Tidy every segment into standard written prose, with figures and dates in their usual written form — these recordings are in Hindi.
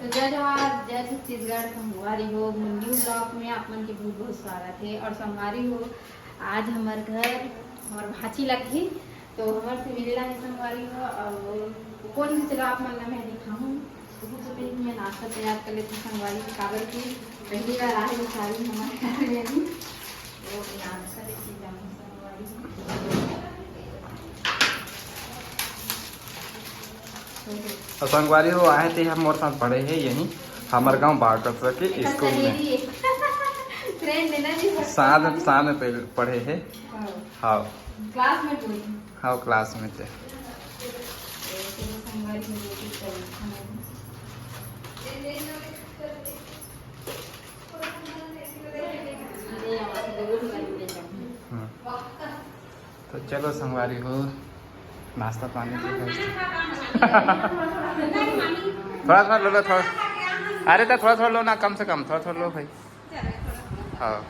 तो जय जवाहर जय छत्तीसगढ़। संगवारी हो न्यू ब्लॉक में आप मन के बहुत बहुत स्वागत है। और संगवारी हो आज हमारे घर हमारे भाची लगी तो हमारे से मिलेला है संगवारी हो। और कौन से चलो आप मन ला मैं दिखाऊँ सबसे पहले मैं नाश्ता तैयार कर लेती हूँ संगवारी की काबर की पहली बार आ रही सारी हमारे घर में अभी तो नाश्ता लेती जाऊँ संगवारी। और संगवारी हो आए थे हम मोर साथ पढ़े हैं यहीं हमारे गांव बागत के स्कूल में साथ में पढ़े हैं। हाँ क्लास में हाँ क्लास में थे। तो चलो संगवारी हो नाश्ता पानी थोड़ा थोड़ा लो थोड़ा। अरे तो थोड़ा थोड़ा लो ना कम से कम थोड़ा थोड़ा लो भाई। हाँ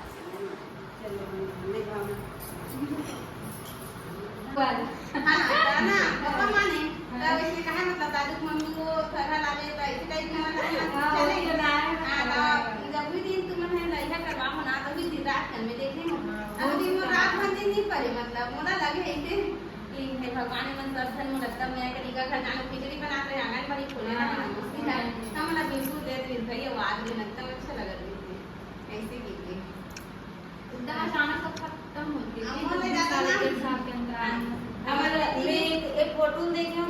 भगवान मन दर्शन में लगता मैं कनिका घर जाने खिचड़ी बनाते हैं आंगन बड़ी खोले ना है हम ना बिल्कुल दे दे भैया आवाज में लगता अच्छा लगा ऐसे कीजिए एकदम अचानक सब खत्म होती है हमने ज्यादा के साथ के अंदर हमारे एक फोटो देखे हम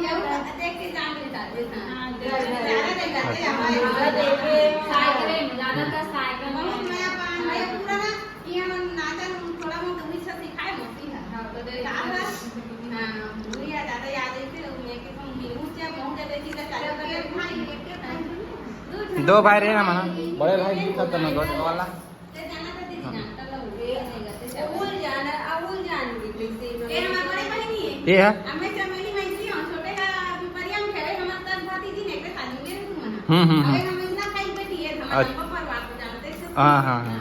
देख के जान ले जाते हां ज्यादा देख जाते हमारे देखे साइकिल में ज्यादातर साइकिल में मैं पूरा ना ये हम नाचन थोड़ा बहुत भी सब सिखाए मोती है हां तो दे दो भाई रहे ना मना बड़े भाई खत्म है गोट वाला ये है हाँ हाँ हाँ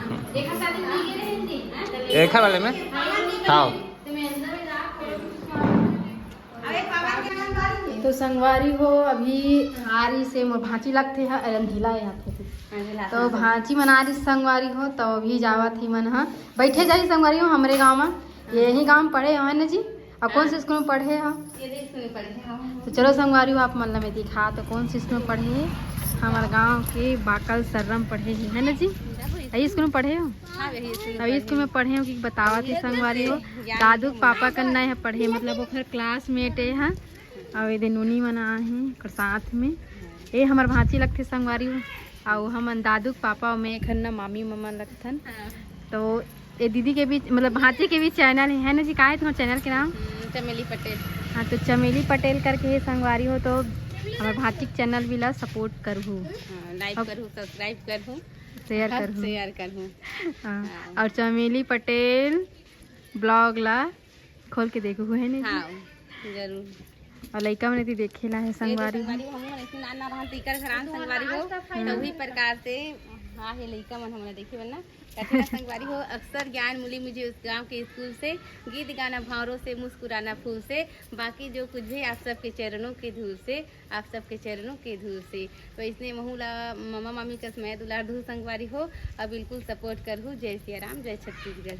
एक वाले में हाँ। तो संगवारी हो अभी हारी से मोर भांची लगते है ढीला यहाँ थे तो भांची मना रही संगवारी हो तो अभी जावा थी मन हाँ बैठे जाई संगवारी हो हमारे गांव में यही गांव में पढ़े हो ना जी। और कौन से स्कूल में पढ़े हो तो चलो संगवारी हो आप मतलब में दिखा तो कौन से स्कूल में पढ़े हमारे गांव के बाकल सर्रम पढ़े है ना जी। यही स्कूल में पढ़े हो अभी स्कूल में पढ़े हो कि बतावा थी संगवारी हो दादू पापा करना है पढ़े मतलब वो क्लासमेट है और ये नूनी मना है साथ में ये हमारे भांची लगते संगवारी हो और हम दादू पापा और मैं खन्ना मामी मम्मा लगथन। तो ये दीदी के भी मतलब भांची के भी चैनल है ना जी। का है तुम्हारे चैनल के नाम चमेली पटेल। हाँ तो चमेली पटेल करके है संगवारी हो तो हमारे भांची के चैनल भी ला सपोर्ट करूँ लाइक करूँ सब्सक्राइब करूँ शेयर करूँ। हाँ और चमेली पटेल ब्लॉग ला खोल के देखो है ना। हाँ जरूर और लड़का मैंने देखेला है संगवारी संगवारी हो तभी प्रकार से हाँ है लड़का मन हमारा देखे बनना कठिन संगवारी हो अक्सर ज्ञान मिली मुझे उस गांव के स्कूल से गीत गाना भावरों से मुस्कुराना फूल से बाकी जो कुछ भी आप सबके चरणों के धूल से आप सबके चरणों के धूल से तो इसने महूला मामा मामी का मैं दुलार धूल संगवारी हो और बिल्कुल सपोर्ट करूँ। जय सिया राम जय छत्तीसगढ़।